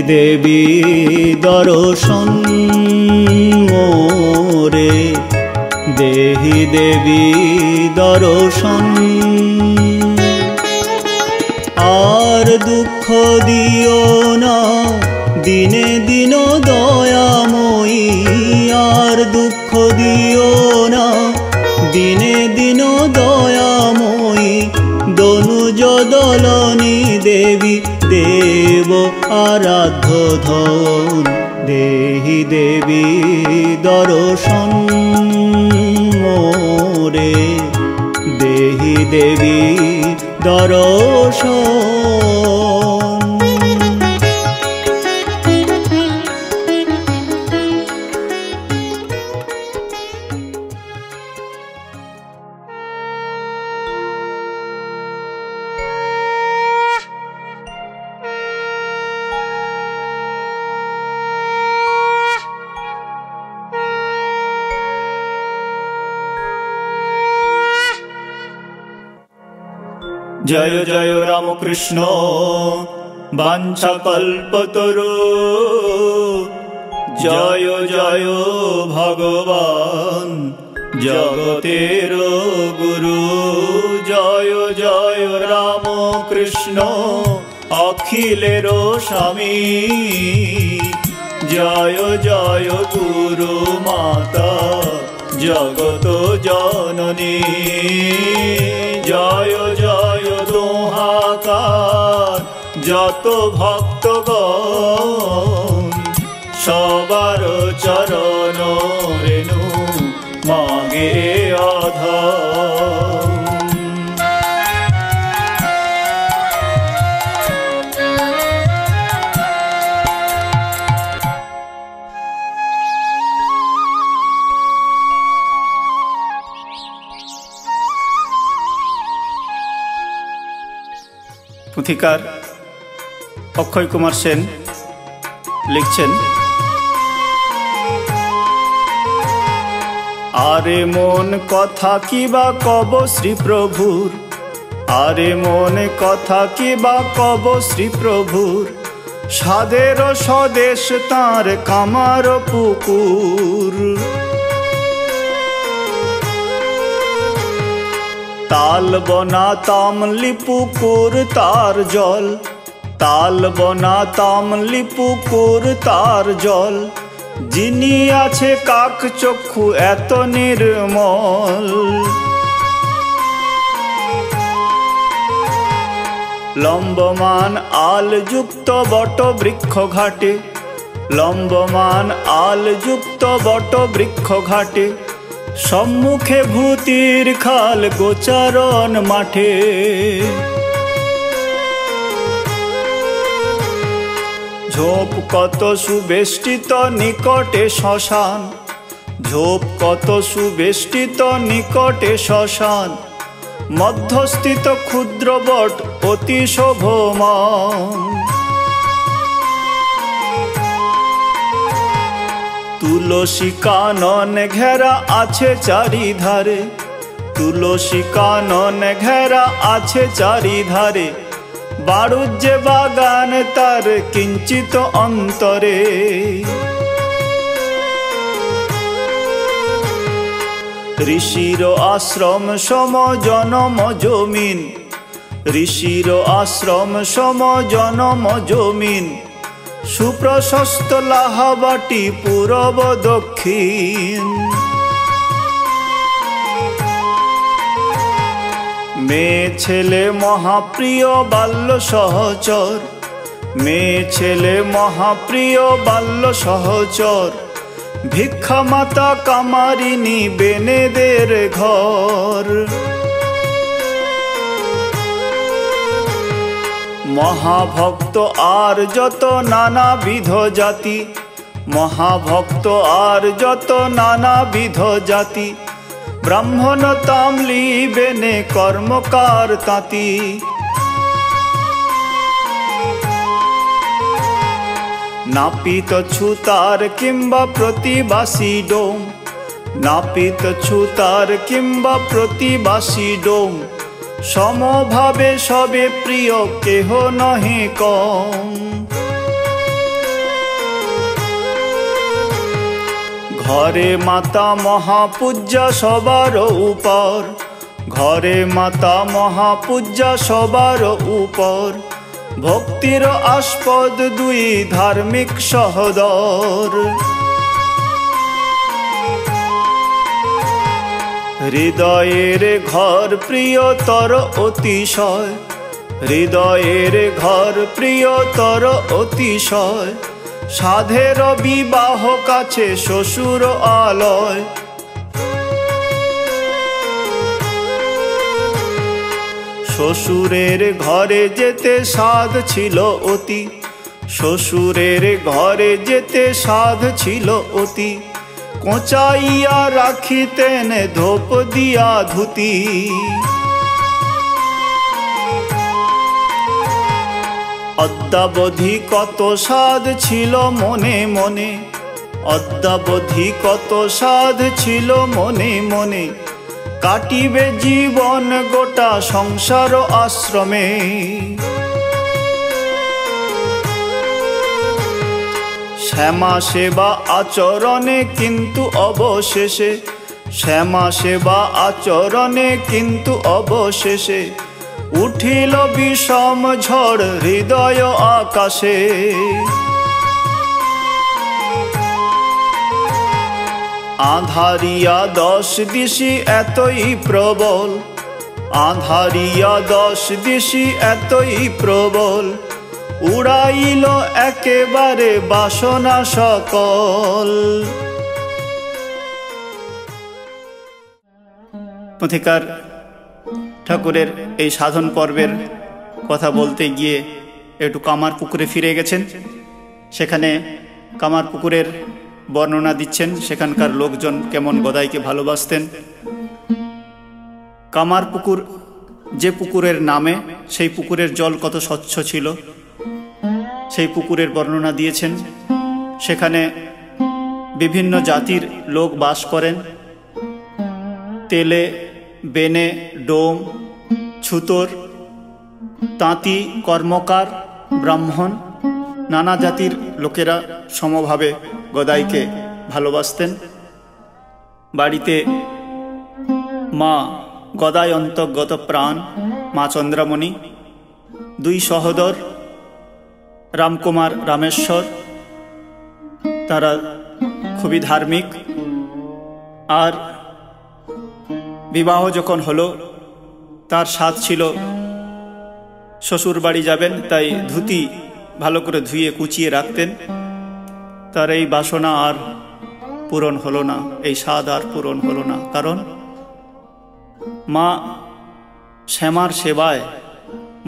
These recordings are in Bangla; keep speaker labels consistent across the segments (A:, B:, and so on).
A: দেবী দর্শন মোরে, দেহি দেবী দর্শন। আর দুঃখ দিও না দিনে দিন দয়াময়ী, আর দুঃখ দিও না দিনে দিন দয়াময়ী। দনুজ দলনী দেবী দেব আরাধ্য ধন, দেহি দেবী দর্শন মোরে, দেহি দেবী দর্শন। जय जय रामकृष्ण वाञ्छाकल्पतरु, जय जय भगवान जगतेर गुरु। जय जय रामकृष्ण अखिलेर स्वामी, जय जय गुरु माता जगत जननी। जय जय दोहाकार যত ভক্তগণ, সবার চরণ রেণু মাগে আধার। পুথিকার অক্ষয় কুমার সেন লিখছেন, আরে মন কথা কি বা কব শ্রী প্রভুর, আরে মন কথা কি বা কব শ্রী প্রভুর। সাদের স্বদেশ তাঁর কামার পুকুর, তাল বনা তামলি পুকুর তার জল, তাল বনা তামলি পুকুর তার জল। যিনি আছে কাক চক্ষু এত নির্মল, লম্বমান আল যুক্ত বট বৃক্ষ ঘাটে, লম্বমান আল যুক্ত বট বৃক্ষ ঘাটে। সম্মুখে ভূতির খাল গোচারণ মাঠে, ঝোপ কত সুবেষ্টিত নিকটে শ্মশান, ঝোপ কত সুবেষ্টিত নিকটে শ্মশান। মধ্যস্থিত ক্ষুদ্র বট অতি শোভমান, তুলসী কানন ঘেরা আছে চারিধারে, তুলসী কানন ঘেরা আছে চারিধারে। বাড়ুজ্যে বাগান তার কিঞ্চিত অন্তরে, ঋষির আশ্রম সম জনম জমিন, ঋষির আশ্রম সম জনম জমিন। সুপ্রশস্ত লাহাবাটি পূরব দক্ষিণ, মেয়ে ছেলে মহাপ্রিয় বাল্য সহচর, মেয়ে ছেলে মহাপ্রিয় বাল্য সহচর। ভিক্ষা মাতা কামারিনী বেনেদের ঘর, মহাভক্ত আর যত নানাবিধ জাতি, মহাভক্ত আর যত নানাবিধ জাতি। ব্রাহ্মণ তামলি বেনে কর্মকার তাঁতি, নাপিত ছুতার কিংবা প্রতিবাসী ডোম, নাপিত ছুতার কিংবা প্রতিবাসী ডোম। সমভাবে সবে প্রিয় কেহ নহে কম, ঘরে মাতা মহাপূজ্যা সবার উপর, ঘরে মাতা মহাপূজ্যা সবার উপর, ভক্তির আস্পদ দুই ধার্মিক সহদর। হৃদয়ের ঘর প্রিয়তর অতিশয়, হৃদয়ের ঘর প্রিয়তর অতিশয়, সাধের বিবাহ কাছে শ্বশুর আলয়। শ্বশুরের ঘরে যেতে সাধ ছিল অতি, শ্বশুরের ঘরে যেতে সাধ ছিল অতি, কোঁচাইয়া রাখিতেন ধূপ দিয়া ধুতি। অদ্যাবধি কত সাধ ছিল মনে মনে, অদ্যাবধি কত সাধ ছিল মনে মনে, কাটিবে জীবন গোটা সংসার আশ্রমে। শ্যামা সেবা আচরণে কিন্তু অবশেষে, শ্যামা সেবা আচরণে কিন্তু অবশেষে, উঠিল বিষম ঝড় হৃদয় আকাশে। আঁধারিয়া 10 দিশি এতই প্রবল, আঁধারিয়া 10 দিশি এতই প্রবল, উড়াইল একেবারে বাসনা সকল। পথিকার ঠাকুরের এই সাধন পর্বের কথা বলতে গিয়ে একটু কামারপুকুরে ফিরে গেছেন। সেখানে কামারপুকুরের বর্ণনা দিচ্ছেন, সেখানকার লোকজন কেমন গদাইকে ভালোবাসতেন। কামারপুকুর যে পুকুরের নামে, সেই পুকুরের জল কত স্বচ্ছ ছিল সেই পুকুরের বর্ণনা দিয়েছেন। সেখানে বিভিন্ন জাতির লোক বাস করেন। তেলে, বেনে, ডোম, ছুতর, তাঁতি, কর্মকার, ব্রাহ্মণ, নানা জাতির লোকেরা সমভাবে গদাইকে ভালোবাসতেন। বাড়িতে মা গদাই অন্তর্গত প্রাণ মা চন্দ্রামণি, দুই সহোদর রামকুমার, রামেশ্বর, তারা খুবই ধার্মিক। আর বিবাহ যখন হলো, তার স্বাদ ছিল শ্বশুর বাড়ি যাবেন, তাই ধুতি ভালো করে ধুয়ে কুচিয়ে রাখতেন। তার এই বাসনা আর পূরণ হলো না, এই স্বাদ আর পূরণ হলো না, কারণ মা শ্যামার সেবায়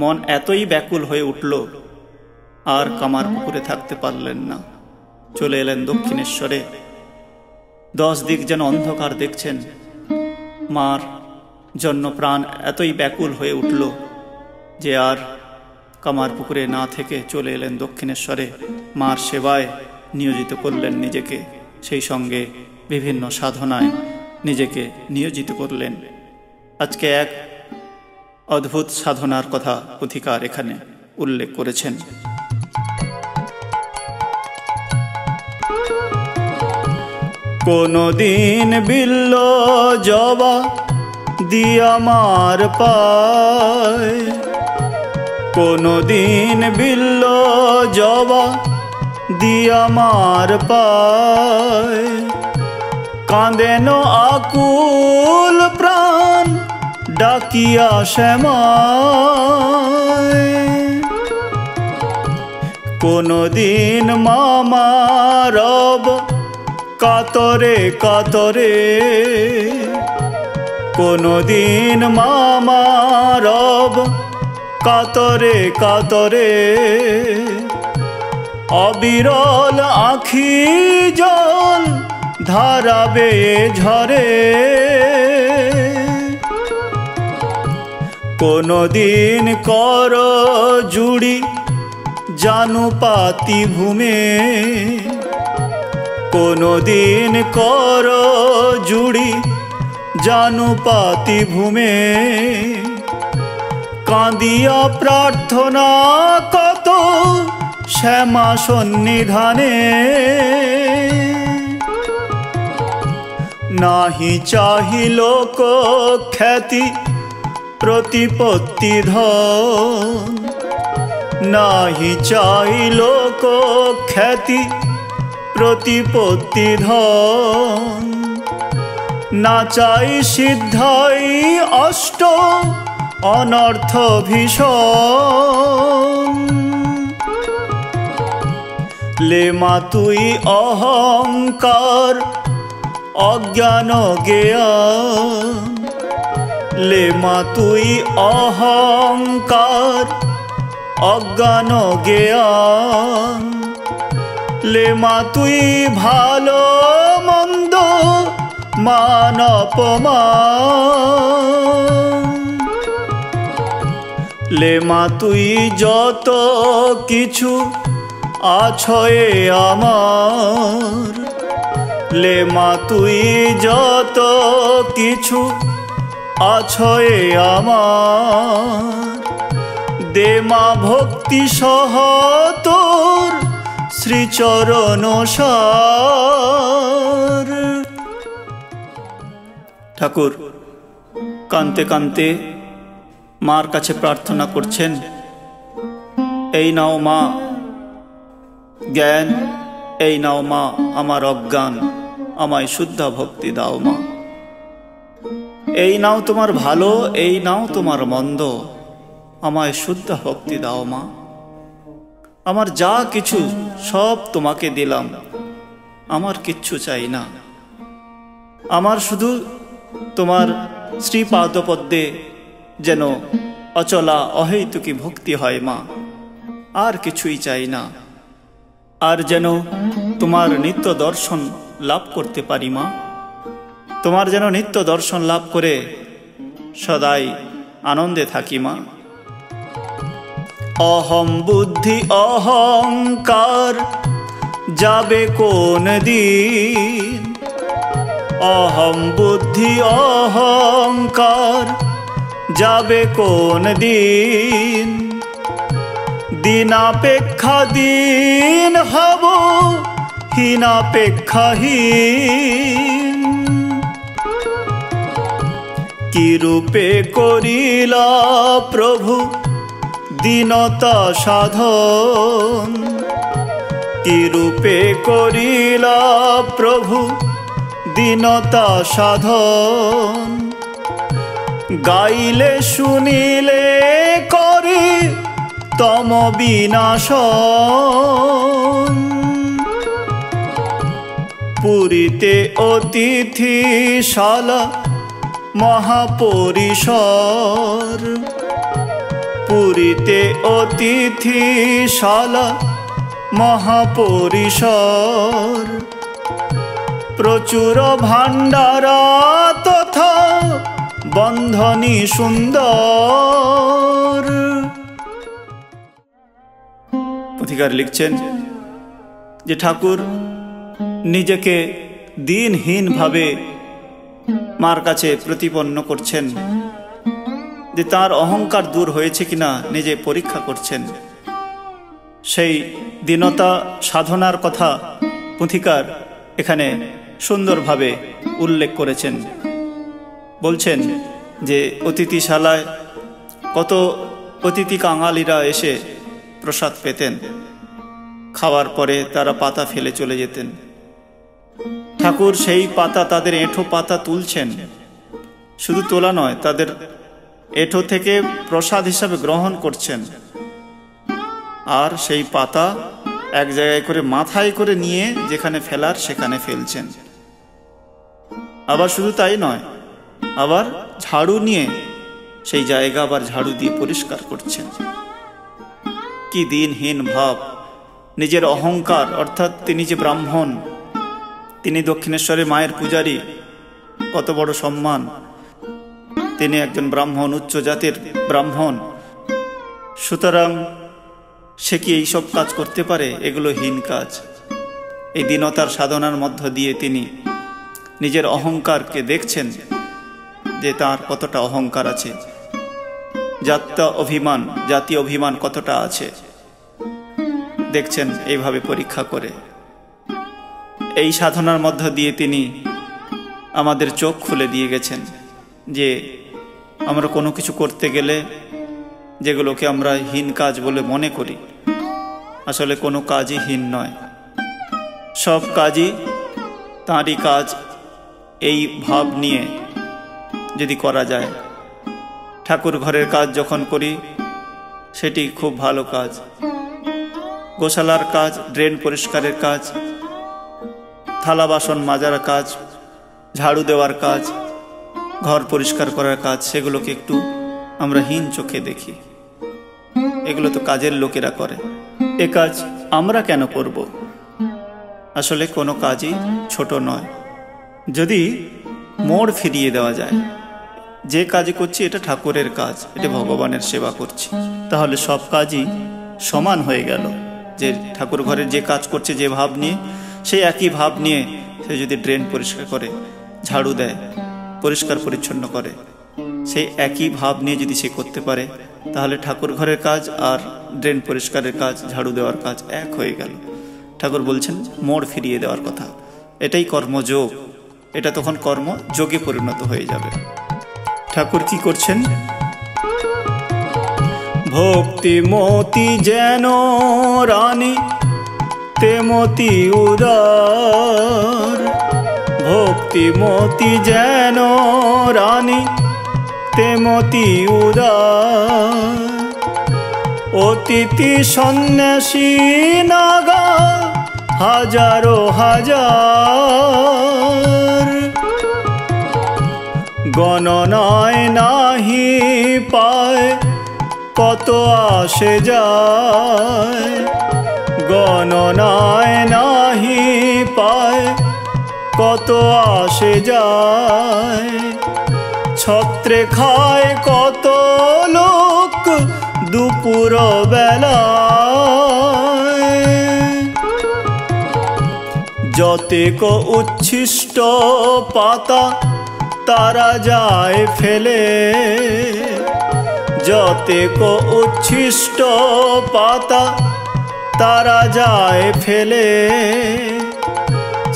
A: মন এতই ব্যাকুল হয়ে উঠল, আর কামারপুকুরে থাকতে পারলেন না। চলে এলেন দক্ষিণেশ্বরে। 10 দিক যেন অন্ধকার দেখছেন। মার জন্য প্রাণ এতই ব্যাকুল হয়ে উঠল যে আর কামারপুকুরে না থেকে চলে এলেন দক্ষিণেশ্বরে। মার সেবায় নিয়োজিত করলেন নিজেকে, সেই সঙ্গে বিভিন্ন সাধনায় নিজেকে নিয়োজিত করলেন। আজকে এক অদ্ভুত সাধনার কথা পথিকার এখানে উল্লেখ করেছেন। কোনদিন বিল্ল জবা দিয়া মার পায়, কোনদিন বিল্ল জবা দিয়া মার পায়, কাঁদেন আকুল প্রাণ ডাকিয়া শ্যামায়। কোনদিন মামা রব কাতরে কাতরে, কোনদিন মামা রব কাতরে কাতরে, অবিরল আখি জল ধারাবে ঝরে। কোনদিন কর জুড়ি জানু পাতি ভূমে, কোনদিন কর জুড়ি জানু পাতি ভূমে, কাঁদিয়া প্রার্থনা কত শ্যামা সন্নিধানে। নাহি চাহি লোক খ্যাতি প্রতিপত্তি ধন, নাহি চাহি লোক খ্যাতি প্রতিপত্তি ধন, না চাই সিদ্ধাই অষ্ট অনর্থ ভীষণ। লেমা তুই অহংকার অজ্ঞান জ্ঞান, লেমা তুই অহংকার অজ্ঞান জ্ঞান, লেমা তুই ভালো মন্দ মান অপমান, লেমা তুই যত কিছু আছয়ে আমার, লেমা তুই যত কিছু আছয়ে আমার, দেমা ভক্তি সহ তোর শ্রীচরণ সার। ঠাকুর কাঁদতে কাঁদতে মার কাছে প্রার্থনা করছেন, এই নাও মা জ্ঞান, এই নাও মা আমার অজ্ঞান, আমায় শুদ্ধ ভক্তি দাও মা। এই নাও তোমার ভালো, এই নাও তোমার মন্দ, আমায় শুদ্ধ ভক্তি দাও মা। আমার যা কিছু সব তোমাকে দিলাম, আমার কিচ্ছু চাই না। আমার শুধু তোমার শ্রীপাদপদ্মে যেন অচলা অহৈতুকী ভক্তি হয় মা, আর কিছুই চাই না। আর যেন তোমার নিত্য দর্শন লাভ করতে পারি মা, তোমার যেন নিত্য দর্শন লাভ করে সদাই আনন্দে থাকি মা। অহম বুদ্ধি অহংকার যাবে কোন দিন, অহম বুদ্ধি অহংকার যাবে কোন দিন, দিনাপেক্ষা দিন হব হীনাপেক্ষাহীন। কি রূপে করিলা প্রভু দীনতা সাধন, কি রূপে করিলা প্রভু দীনতা সাধন, গাইলে শুনিলে করে তম বিনাশন। পুরীতে অতিথিশালা মহাপরিসর, পুরীতে অতিথিশালা মহাপরিসর, প্রচুর ভাণ্ডারা তথা বন্ধনী সুন্দর। পুথিকার লিখছেন যে ঠাকুর নিজেকে দিনহীন ভাবে মার কাছে প্রতিপন্ন করছেন, যে তার অহংকার দূর হয়েছে কিনা নিজে পরীক্ষা করছেন। সেই দীনতা সাধনার কথা পুথিকার এখানে সুন্দরভাবে উল্লেখ করেছেন। বলছেন যে অতিথিশালায় কত অতিথি কাঙালিরা এসে প্রসাদ পেতেন, খাওয়ার পরে তারা পাতা ফেলে চলে যেতেন। ঠাকুর সেই পাতা, তাদের এঁঠো পাতা তুলছেন, শুধু তোলা নয়, তাদের এঁঠো থেকে প্রসাদ হিসাবে গ্রহণ করছেন, আর সেই পাতা এক জায়গায় করে মাথায় করে নিয়ে যেখানে ফেলার সেখানে ফেলছেন। আবার শুধু তাই নয়, আবার ঝাড়ু নিয়ে সেই জায়গা আবার ঝাড়ু দিয়ে পরিষ্কার করছেন। কি দিনহীন ভাব! নিজের অহংকার, অর্থাৎ তিনি যে ব্রাহ্মণ, তিনি দক্ষিণেশ্বরে মায়ের পূজারী, কত বড় সম্মান, তিনি একজন ব্রাহ্মণ, উচ্চ জাতির ব্রাহ্মণ, সুতরাং সে কি এইসব কাজ করতে পারে? এগুলো হীন কাজ। এই দীনতার সাধনার মধ্য দিয়ে তিনি নিজের অহংকারকে দেখছেন যে তার কতটা অহংকার আছে, জাতীয় অভিমান কতটা আছে, দেখছেন এইভাবে পরীক্ষা করে। এই সাধনার মধ্য দিয়ে তিনি আমাদের চোখ খুলে দিয়ে গেছেন যে আমরা কোনো কিছু করতে গেলে যেগুলোকে আমরা হীন কাজ বলে মনে করি, আসলে কোনো কাজই হীন নয়, সব কাজই তাঁরই কাজ। এই ভাব নিয়ে যদি করা যায়, ঠাকুর ঘরের কাজ যখন করি সেটি খুব ভালো কাজ, গোশালার কাজ, ড্রেন পরিষ্কারের কাজ, থালা বাসন মাজার কাজ, ঝাড়ু দেওয়ার কাজ, ঘর পরিষ্কার করার কাজ, সেগুলোকে একটু আমরা হীন চোখে দেখি। এগুলো তো কাজের লোকেরা করে, এ কাজ আমরা কেন করব? আসলে কোনো কাজই ছোট নয়। যদি মোড় ফিরিয়ে দেওয়া যায়, যে কাজ করছি এটা ঠাকুরের কাজ, এটা ভগবানের সেবা করছি, তাহলে সব কাজই সমান হয়ে গেল। যে ঠাকুর ঘরের যে কাজ করছে যে ভাব নিয়ে, সেই একই ভাব নিয়ে সে যদি ড্রেন পরিষ্কার করে, ঝাড়ু দেয়, পরিষ্কার পরিচ্ছন্ন করে, সেই একই ভাব নিয়ে যদি সে করতে পারে, তাহলে ঠাকুর ঘরের কাজ আর ড্রেন পরিষ্কারের কাজ, ঝাড়ু দেওয়ার কাজ এক হয়ে গেল। ঠাকুর বলছেন মোড় ফিরিয়ে দেওয়ার কথা, এটাই কর্মযোগ, এটা তখন কর্মযোগে পরিণত হয়ে যাবে। ঠাকুর কি করছেন? ভক্তিমতি যেন রানী তেমতি উদার, ভক্তিমতি যেন রানী তেমতি উদার, অতিথি সন্ন্যাসী নাগা হাজারো হাজার, গণনায় নাহি পায় কত আসে যায়, গণনায় নাহি পায় কত আসে যায়, ছত্রে খায় কত লোক দুপুর বেলায়, যতেক উচ্ছিষ্ট পাতা তারা যায় ফেলে, যতেক উচ্ছিষ্ট পাতা তারা যায় ফেলে,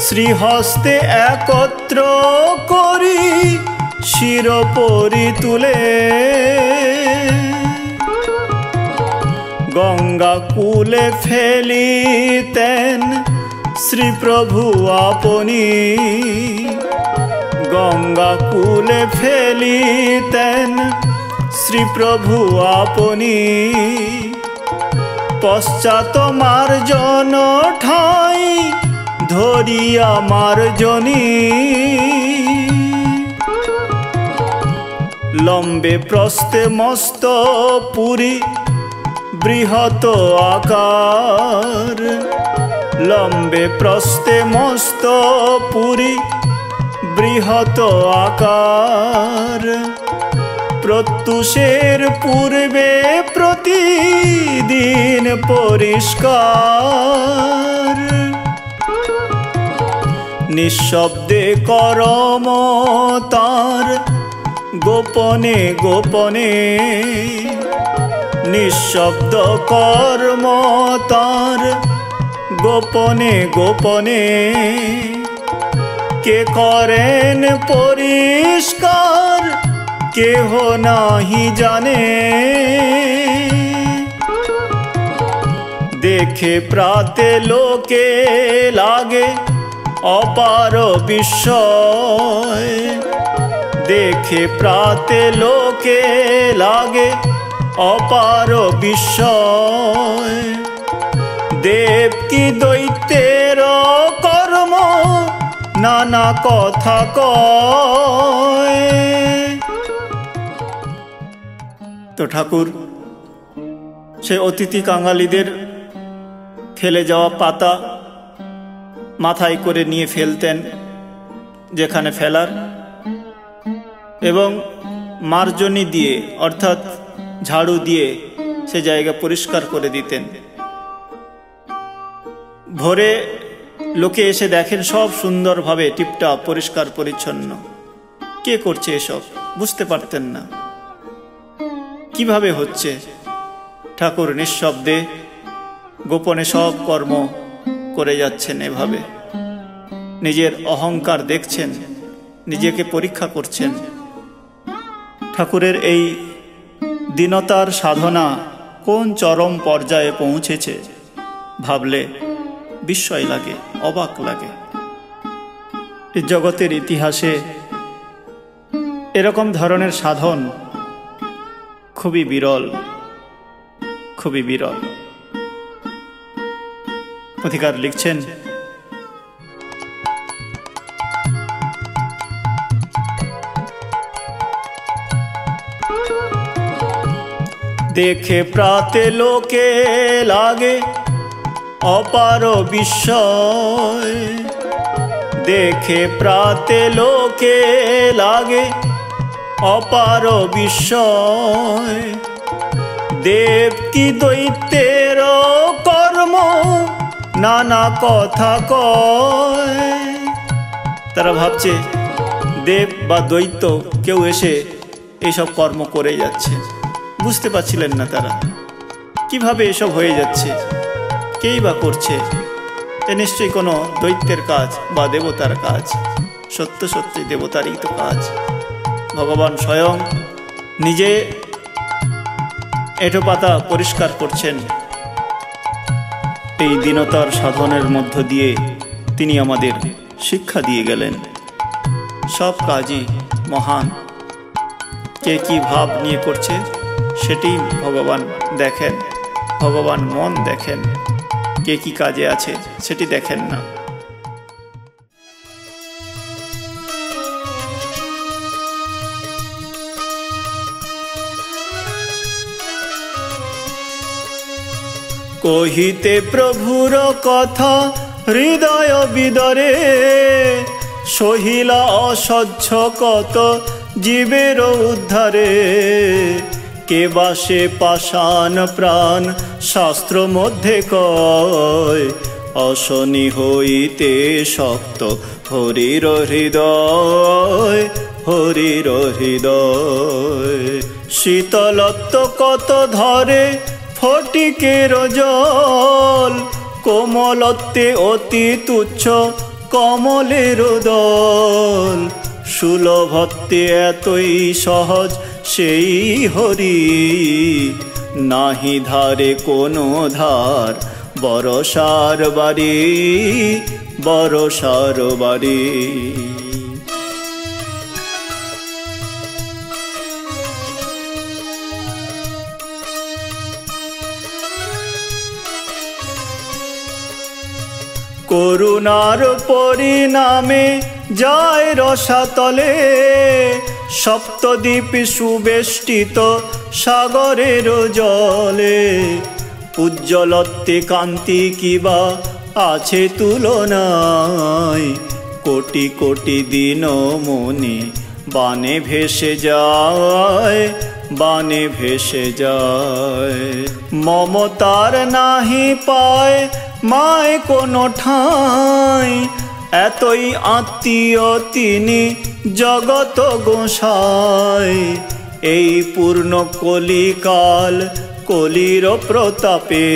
A: শ্রীহস্তে একত্র করি শিরোপরি তুলে, গঙ্গা কূলে ফেলিতেন শ্রীপ্রভু আপনি, গঙ্গা কূলে ফেলিতেন শ্রীপ্রভু আপনি, পশ্চাৎ মার্জন ঠাই ধরিয়া মার্জনী, লম্বে প্রস্থে মস্ত পুরী বৃহৎ আকার, লম্বে প্রস্থে মস্ত পুরী বৃহৎ আকার, প্রত্যুষের পূর্বে প্রতিদিন পরিষ্কার, নিঃশব্দে করম তার গোপনে গোপনে, নিঃশব্দ কর্ম তার গোপনে গোপনে, কে করেন পরিষ্কার কেহ নাহি জানে, দেখে প্রাতে লোকে লাগে অপার বিস্ময়, দেখে প্রাতে লোকে লাগে অপার বিস্ময়, দেব কি দৈত্যের কর্ম নানা কথা কয়। তো ঠাকুর সে অতিথি কাঙালিদের ফেলে যাওয়া পাতা মাথায় করে নিয়ে ফেলতেন যেখানে ফেলার, এবং মার্জনী দিয়ে অর্থাৎ ঝাড়ু দিয়ে সে জায়গা পরিষ্কার করে দিতেন। ভোরে লোকে এসে দেখেন সব সুন্দরভাবে টিপটাপ পরিষ্কার পরিচ্ছন্ন, কে করছে এসব বুঝতে পারতেন না কিভাবে হচ্ছে। ঠাকুর নিঃশব্দে গোপনে সব কর্ম করে যাচ্ছেন, এভাবে নিজের অহংকার দেখছেন নিজেকে পরীক্ষা করছেন। ঠাকুরের এই দীনতার সাধনা কোন চরম পর্যায়ে পৌঁছেছে ভাবলে বিস্ময় লাগে, অবাক লাগে। এই জগতের ইতিহাসে এরকম ধরনের সাধন খুবই বিরল, খুবই বিরল। অধিকার লিখছেন, দেখে প্রাতে লোকে লাগে অপার বিস্ময়, দেখে প্রাতে লোকে লাগে অপার বিস্ময়। দেব কি দৈত্যের কর্ম নানা কথা কয়। তারা ভাবছে দেব বা দৈত্য কেউ এসে এইসব কর্ম করে যাচ্ছে। বুঝতে পারছিলেন না তারা কিভাবে এসব হয়ে যাচ্ছে, কেই বা করছে। এ নিশ্চয়ই কোনো দৈত্যের কাজ বা দেবতার কাজ। সত্য সত্যি দেবতারই তো কাজ। ভগবান স্বয়ং নিজে এঁটো পাতা পরিষ্কার করছেন। এই দীনতার সাধনের মধ্য দিয়ে তিনি আমাদের শিক্ষা দিয়ে গেলেন। সব কাজই মহান। কে কি ভাব নিয়ে করছে সেটি ভগবান দেখেন, ভগবান মন দেখেন। কে কি কাজে আছে সেটি দেখেন না। কহিতে প্রভুর কথা হৃদয় বিদরে, সহিলা অসহ্য কত জীবের উদ্ধারে। কে বাসে পাষাণ প্রাণ শাস্ত্র মধ্যে কয়, অশনি হইতে শক্ত হরির হৃদয়, হরির হৃদয়। শীতলত্ব কত ধরে ফটিকের জল, কোমলত্বে অতি তুচ্ছ কমলের দল। সুলভত্বে এতই সহজ সেই হরি, নাহি ধারে কোনো ধার বরসার বাড়ি, বরসার বাড়ি। করুণার পরিণামে যায় রসাতলে, সপ্তদ্বীপ সুবেষ্টিত সাগরের জলে। উজ্জ্বলত্বে কান্তি কিবা আছে তুলনায়, কোটি কোটি দিন মনি বানে ভেসে যায়, বানে ভেসে যায়। মমতার নাহি পায় মায় কোনো ঠাঁই, এতই আত্মীয় তিনি জগত গোসাই। এই পূর্ণ কলিকাল কলির প্রতাপে,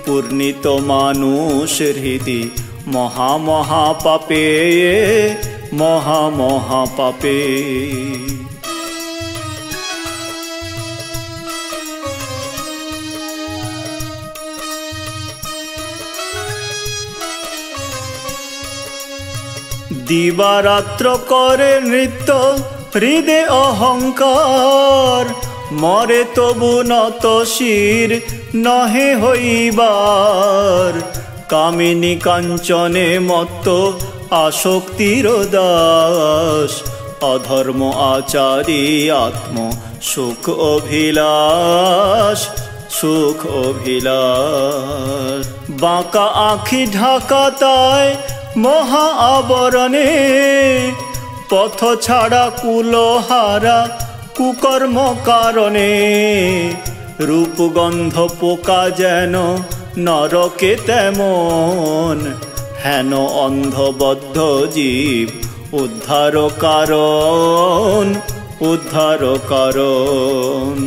A: পূর্ণিত মানুষ হৃদি মহা মহা পাপে, মহা মহা পাপে। দিবারাত্র করে নৃত্য হৃদে অহংকার, মরে তবু নত শির নহে হইবার। কামিনী কাঞ্চনে মত্ত আসক্তির দাস, অধর্ম আচারী আত্ম সুখ অভিলাষ, সুখ অভিলাষ। বাঁকা আখি ঢাকা তাই মহা আবরণে, পথ ছাড়া কুলহারা কুকর্ম কারণে। রূপগন্ধ পোকা যেন নরকে তেমন, হেন অন্ধবদ্ধ জীব উদ্ধার কারণ, উদ্ধার কারণ।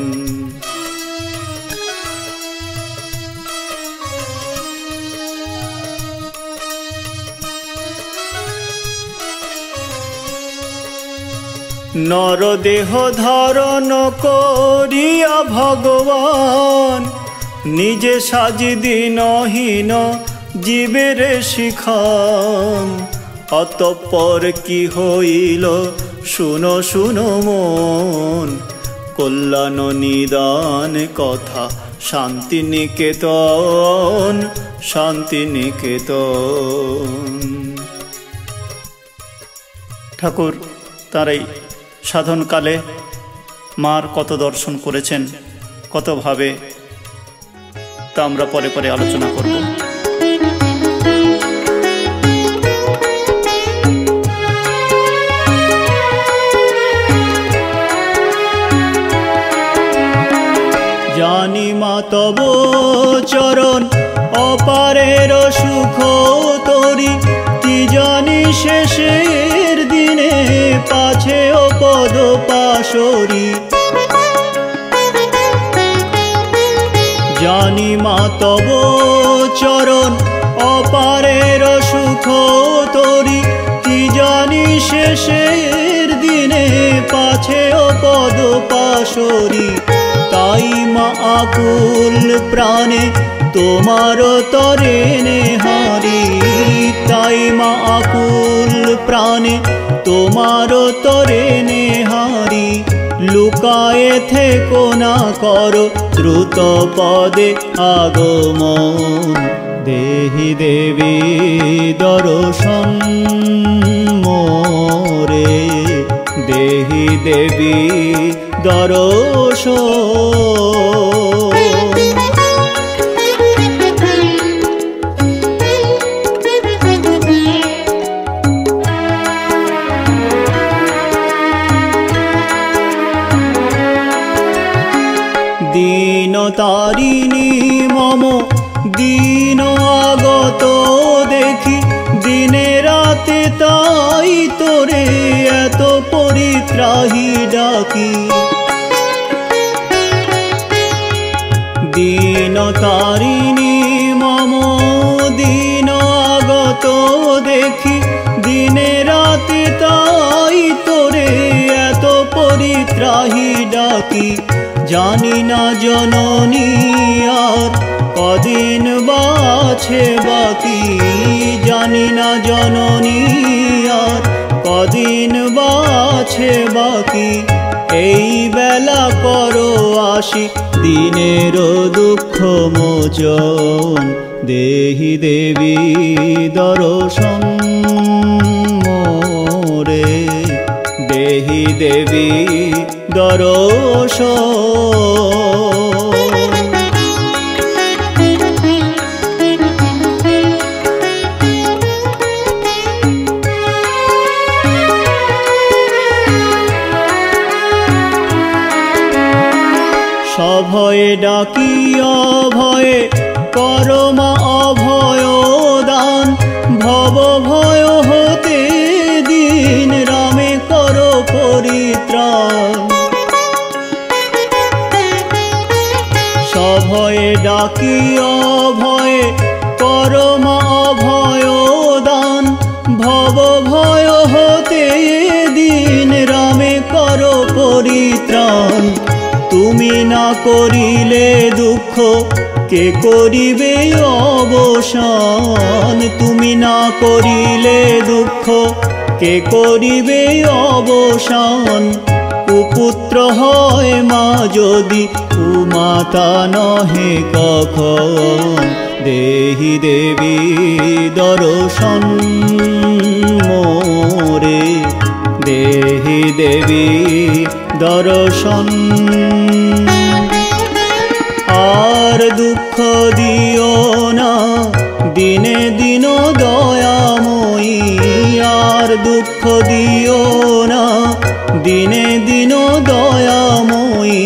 A: নরদেহ ধারণ করিয়া ভগবান নিজে সাজি দীনহীন জীবের শিখান। অতঃপর কি হইল শুনো শুনো মন, কল্যাণ নিদান কথা শান্তিনিকেতন, শান্তিনিকেতন। ঠাকুর তারাই সাধনকালে মার কত দর্শন করেছেন, কতভাবে, তা আমরা পরে পরে আলোচনা করব। জানি মা তব চরণ অপারের সুখ তরি, কি জানি শেষের দিনে পাছে ও পদ পাশরি। জানি মা তব চরণ অপারের সুখ তরি, কি জানি শেষের দিনে পাছে ও পদ পাশরি। তাই মা আকুল প্রাণে তোমার তরে নেহারি, তাই মা আকুল প্রাণে তোমার তরে নেহারি। লুকায়ে থেকো না করো দ্রুত পদে আগমন, দেহি দেবী দর্শন মোরে, দেহি দেবী দর্শন। দীন তারিণী মম দীন আগত দেখি, দিনে রাতে তাই তোরে এত পরিত্রাহি ডাকি। দীন তারিণী মম দীন আগত দেখি, দিনে রাতে তাই তোরে এত পরিত্রাহি ডাকি। জানি না জননী আর কদিন বাছে বাকি, জানি না জননী আর কদিন বাছে বাকি। এই বেলা করো আসি দিনের দুঃখ মোচন, দেহি দেবী দর্শন মোরে, দেহি দেবী দর্শন। সভয়ে ডাকি অভয়ে করো মা অভয় দান, ভব ভয় হতে দিন রামে করো পরিত্রাণ। সভয়ে ডাকি অভয়ে করো মা অভয় দান, ভব ভয় হতে দিন রামে করো পরিত্রাণ। তুমি না করিলে দুঃখ কে করিবে অবসান, তুমি না করিলে দুঃখ কে করিবে অবসান। কুপুত্র হয় মা যদি কুমাতা নহে কখন, দেহি দেবী দর্শন মোরে, দেহি দেবী দর্শন। আর দুঃখ দিও না দিনে দিন দয়াময়ী, আর দুঃখ দিও না দিনে দিন দয়াময়ী।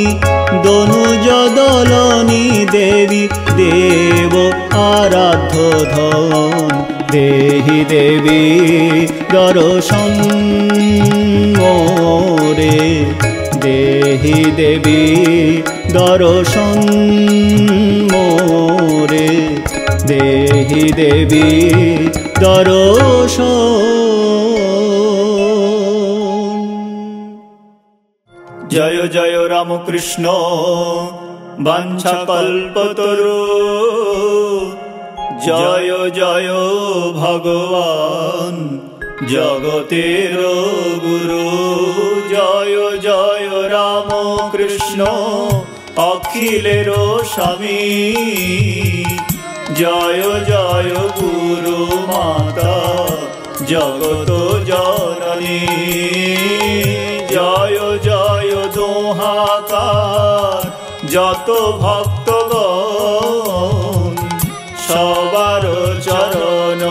A: দনুজ দলনী দেবী দেব আরাধ্য ধন, দেহি দেবী দর্শন মোরে, দেহি দেবী দর্শন মোরে, দেহি দেবী দর্শন। জয় জয় রামকৃষ্ণ বাঞ্ছা কল্পতরু, জয় জয় ভগবান জগতের গুরু। জয় জয় রামকৃষ্ণ অখিলের স্বামী, জয় জয় গুরু মাতা জগত জননী। জয় জয় দোহাকার যত ভক্তগণ সবার চরণ